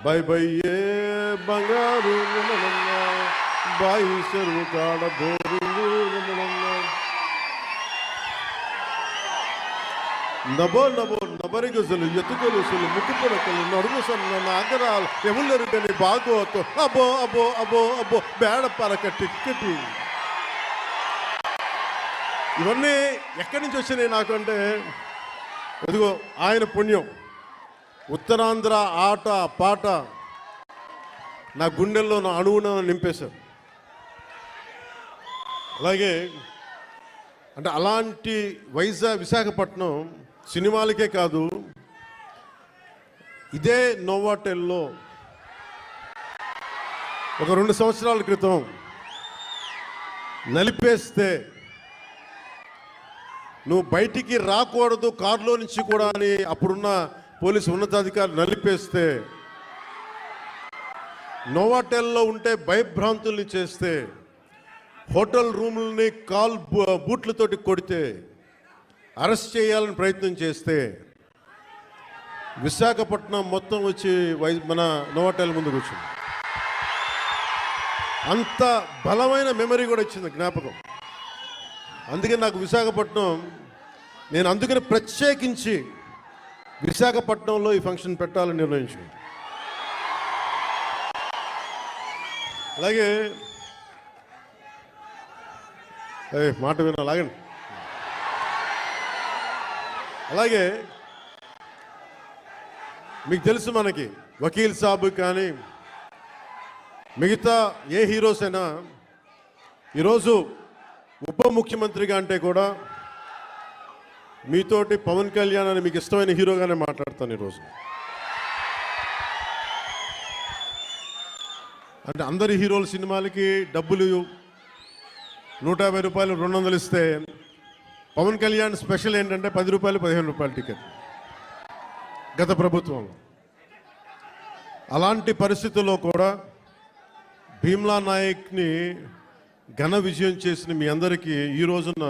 By by ఏ బంగారు బాయి చెరువు కాడ బోరు నభో నభో నబరిగజలు ఎత్తుగొలుసులు ముక్కు పొడకలు నడుము సన్న నాగరాలు ఎవరు బాగోతో అబో అబో అబో అబో బేడ పరక టిక్కటి. ఇవన్నీ ఎక్కడి నుంచి వచ్చినాయి నాకు అంటే, ఎదుగో ఆయన పుణ్యం. ఉత్తరాంధ్ర ఆట పాట నా గుండెల్లో నా అణువున నింపేశారు. అలాగే అంటే అలాంటి విశాఖపట్నం సినిమాలకే కాదు, ఇదే నోవాటెల్లో ఒక 2 సంవత్సరాల క్రితం నలిపేస్తే నువ్వు బయటికి రాకూడదు కారులో నుంచి కూడా అని అప్పుడున్న పోలీసు ఉన్నతాధికారులు నలిపేస్తే, నోవాటెల్లో ఉంటే భయభ్రాంతుల్ని చేస్తే, హోటల్ రూములని బూట్లతోటి కొడితే, అరెస్ట్ చేయాలని ప్రయత్నం చేస్తే, విశాఖపట్నం మొత్తం వచ్చి మన నోవాటెల్ ముందుకు వచ్చింది. అంత బలమైన మెమరీ కూడా వచ్చింది, జ్ఞాపకం. అందుకే నాకు విశాఖపట్నం, నేను అందుకని ప్రత్యేకించి విశాఖపట్నంలో ఈ ఫంక్షన్ పెట్టాలని నిర్ణయించుకుంది. అలాగే మాట వినాలాగండి. అలాగే మీకు తెలుసు, మనకి వకీల్ సాబ్ కానీ మిగతా ఏ హీరోస్ అయినా ఈరోజు ఉప ముఖ్యమంత్రిగా అంటే కూడా మీతోటి పవన్ కళ్యాణ్ అని మీకు ఇష్టమైన హీరోగానే మాట్లాడతాను ఈరోజు. అంటే అందరి హీరోల సినిమాలకి డబ్బులు 150 రూపాయలు 200 ఇస్తే, పవన్ కళ్యాణ్ స్పెషల్ ఏంటంటే 10 రూపాయలు 15 రూపాయలు టికెట్ గత ప్రభుత్వంలో. అలాంటి పరిస్థితుల్లో కూడా భీమ్లా నాయక్ని ఘన విజయం చేసిన మీ అందరికీ ఈ రోజున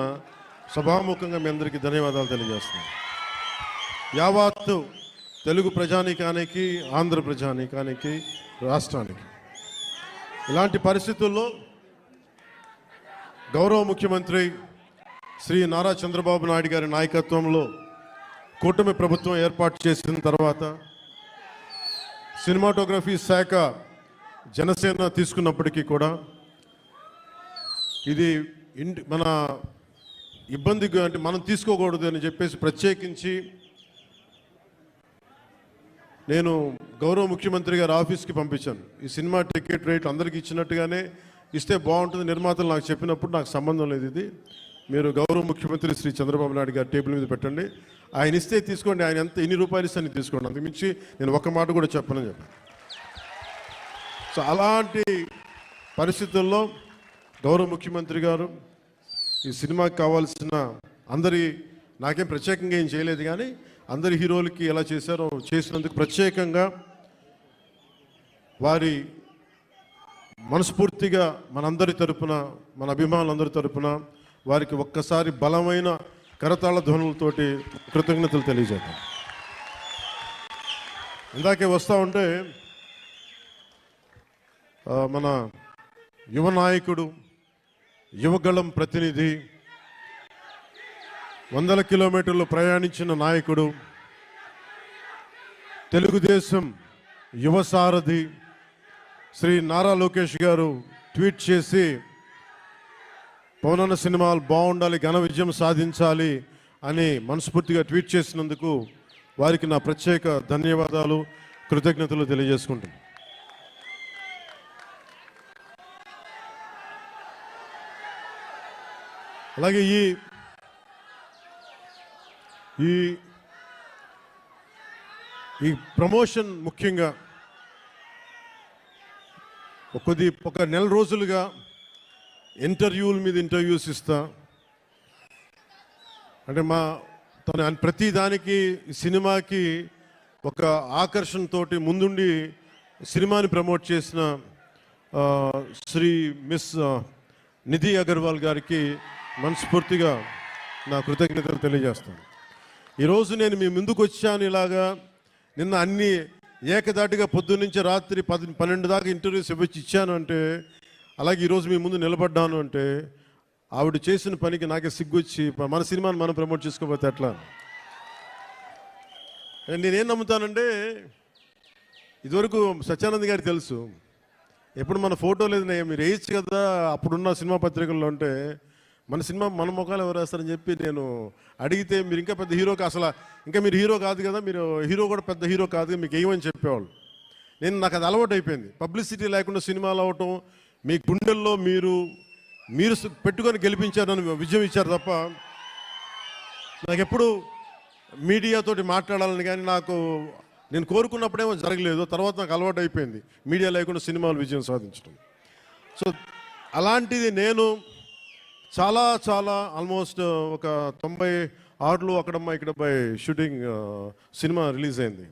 సభాముఖంగా మీ అందరికీ ధన్యవాదాలు తెలియజేస్తున్నాను. యావత్తు తెలుగు ప్రజానీకానికి, ఆంధ్ర ప్రజానీకానికి, రాష్ట్రానికి. ఇలాంటి పరిస్థితుల్లో గౌరవ ముఖ్యమంత్రి శ్రీ నారా చంద్రబాబు నాయుడు గారి నాయకత్వంలో కూటమి ప్రభుత్వం ఏర్పాటు చేసిన తర్వాత సినిమాటోగ్రఫీ శాఖ జనసేన తీసుకున్నప్పటికీ కూడా ఇది మన ఇబ్బందిగా, అంటే మనం తీసుకోకూడదు అని చెప్పేసి ప్రత్యేకించి నేను గౌరవ ముఖ్యమంత్రి గారి ఆఫీస్కి పంపించాను. ఈ సినిమా టికెట్ రేట్ అందరికీ ఇచ్చినట్టుగానే ఇస్తే బాగుంటుంది, నిర్మాతలు నాకు చెప్పినప్పుడు నాకు సంబంధం లేదు, ఇది మీరు గౌరవ ముఖ్యమంత్రి శ్రీ చంద్రబాబు నాయుడు గారి టేబుల్ మీద పెట్టండి, ఆయన ఇస్తే తీసుకోండి, ఆయన ఎంత ఎన్ని రూపాయలు ఇస్తే అని తీసుకోండి, అంతకుమించి నేను ఒక్క మాట కూడా చెప్పనని చెప్పాను. సో అలాంటి పరిస్థితుల్లో గౌరవ ముఖ్యమంత్రి గారు ఈ సినిమాకి కావాల్సిన నాకేం ప్రత్యేకంగా ఏం చేయలేదు, కానీ అందరి హీరోలకి ఎలా చేశారో చేసినందుకు ప్రత్యేకంగా వారి మనస్ఫూర్తిగా మనందరి తరపున, మన అభిమానులందరి తరపున వారికి ఒక్కసారి బలమైన కరతాళ ధ్వనులతోటి కృతజ్ఞతలు తెలియజేద్దాం. ఇందాకే వస్తూ ఉంటే మన యువ నాయకుడు, యువగళం ప్రతినిధి, 100 కిలోమీటర్లు ప్రయాణించిన నాయకుడు, తెలుగుదేశం యువ సారథి శ్రీ నారా లోకేష్ గారు ట్వీట్ చేసి పవనన్న సినిమాలు బాగుండాలి, ఘన విజయం సాధించాలి అని మనస్ఫూర్తిగా ట్వీట్ చేసినందుకు వారికి నా ప్రత్యేక ధన్యవాదాలు, కృతజ్ఞతలు తెలియజేసుకుంటున్నాను. అలాగే ఈ ప్రమోషన్ ముఖ్యంగా ఒక నెల రోజులుగా ఇంటర్వ్యూల మీద ఇంటర్వ్యూస్ ఇస్తా, అంటే ప్రతి దానికి సినిమాకి ఒక ఆకర్షణతోటి ముందుండి సినిమాని ప్రమోట్ చేసిన శ్రీ మిస్ నిధి అగర్వాల్ గారికి మనస్ఫూర్తిగా నా కృతజ్ఞతలు తెలియజేస్తాను. ఈరోజు నేను మీ ముందుకు వచ్చాను ఇలాగా. నిన్న అన్ని ఏకదాటిగా పొద్దున్నుంచి రాత్రి 12 దాకా ఇంటర్వ్యూస్ ఇచ్చాను అంటే, అలాగే ఈరోజు మీ ముందు నిలబడ్డాను అంటే, ఆవిడ చేసిన పనికి నాకే సిగ్గొచ్చి మన సినిమాని మనం ప్రమోట్ చేసుకోకపోతే ఎట్లా? నేనేం నమ్ముతానంటే, ఇదివరకు సత్యానంద్ గారికి తెలుసు, ఎప్పుడు మన ఫోటో లేదు మీరు వేయచ్చు కదా అప్పుడున్న సినిమా పత్రికల్లో అంటే, మన సినిమా మన ముఖాలు ఎవరు వేస్తారని చెప్పి నేను అడిగితే, మీరు ఇంకా పెద్ద హీరోకి అసలు ఇంకా మీరు హీరో కాదు కదా, మీరు హీరో కూడా పెద్ద హీరో కాదు, మీకు ఏమని చెప్పేవాళ్ళు. నాకు అది అలవాటు అయిపోయింది. పబ్లిసిటీ లేకుండా సినిమాలు అవటం, మీ గుండెల్లో మీరు పెట్టుకొని గెలిపించారని విజయం ఇచ్చారు తప్ప, నాకు ఎప్పుడు మీడియాతోటి మాట్లాడాలని కానీ నేను కోరుకున్నప్పుడేమో జరగలేదు. తర్వాత నాకు అలవాటు అయిపోయింది మీడియా లేకుండా సినిమాలు విజయం సాధించడం. సో అలాంటిది నేను చాలా చాలా ఆల్మోస్ట్ ఒక 96లో అక్కడమ్మా ఇక్కడ బై షూటింగ్ సినిమా రిలీజ్ అయింది.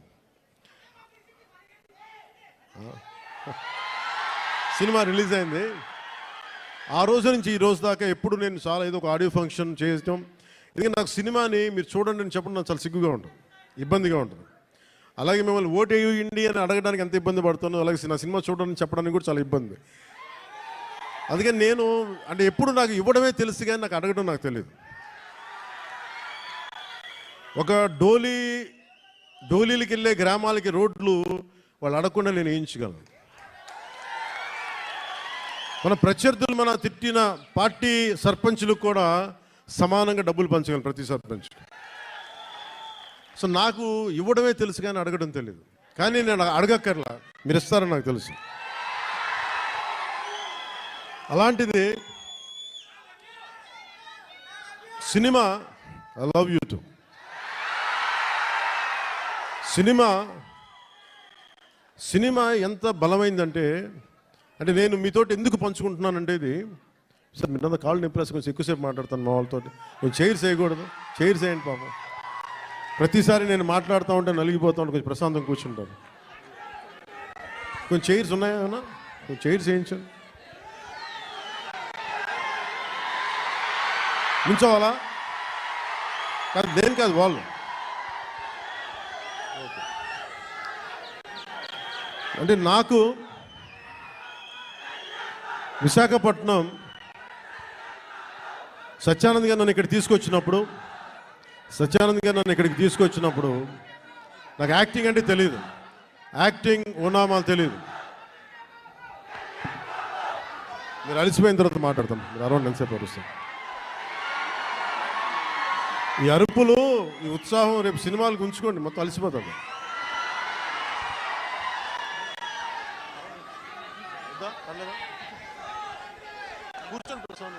సినిమా రిలీజ్ అయింది. ఆ రోజు నుంచి ఈ రోజు దాకా ఎప్పుడు నేను చాలా ఏదో ఒక ఆడియో ఫంక్షన్ చేయడం, ఎందుకంటే నాకు సినిమాని మీరు చూడండి అని చెప్పడం నాకు చాలా సిగ్గుగా ఉంటుంది, ఇబ్బందిగా ఉంటుంది. అలాగే మిమ్మల్ని ఓటు వేయండి అని అడగడానికి ఎంత ఇబ్బంది పడుతున్నాను, అలాగే నా సినిమా చూడడానికి చెప్పడానికి కూడా చాలా ఇబ్బంది. అందుకని నేను అంటే ఎప్పుడు నాకు ఇవ్వడమే తెలుసు కానీ నాకు అడగడం నాకు తెలియదు. ఒక డోలీలకి వెళ్ళే గ్రామాలకి రోడ్లు వాళ్ళు అడగకుండా నేను వేయించగలను. మన ప్రత్యర్థులు మన తిట్టిన పార్టీ సర్పంచులకు కూడా సమానంగా డబ్బులు పంచగలను ప్రతి సర్పంచ్. సో నాకు ఇవ్వడమే తెలుసు కానీ అడగడం తెలియదు. కానీ నేను అడగక్కర్లా, మీరు ఇస్తారని నాకు తెలుసు. అలాంటిది cinema, I love you to. Cinema ఎంత బలమైందంటే, అంటే నేను మీతోటి ఎందుకు పంచుకుంటున్నానంటే, ఇది సార్ మీరు కాళ్ళు నింపేసి కొంచెం ఎక్కువసేపు మాట్లాడతాను మా వాళ్ళతో. కొంచెం చైర్స్ వేయకూడదు, చైర్స్ వేయండి పాపం. ప్రతిసారి నేను మాట్లాడుతూ ఉంటే నలిగిపోతూ ఉంటే కొంచెం ప్రశాంతం కూర్చుంటాను. కొంచెం చైర్స్ ఉన్నాయా? కొంచెం చైర్స్ వేయించండి. నించోవాలా? కాదు, దేని కాదు వాళ్ళు. అంటే నాకు విశాఖపట్నం సత్యానంద్ గారు నన్ను ఇక్కడికి తీసుకొచ్చినప్పుడు నాకు యాక్టింగ్ అంటే తెలియదు, యాక్టింగ్ ఉన్నామా తెలియదు. మీరు అలసిపోయిన తర్వాత మాట్లాడతాం, మీరు అరౌండ్ ఎంతసేపు అరుస్తాం. ఈ అరుపులు, ఈ ఉత్సాహం రేపు సినిమాలకు ఉంచుకోండి, మొత్తం అలసిపోతుంది. కూర్చోండి.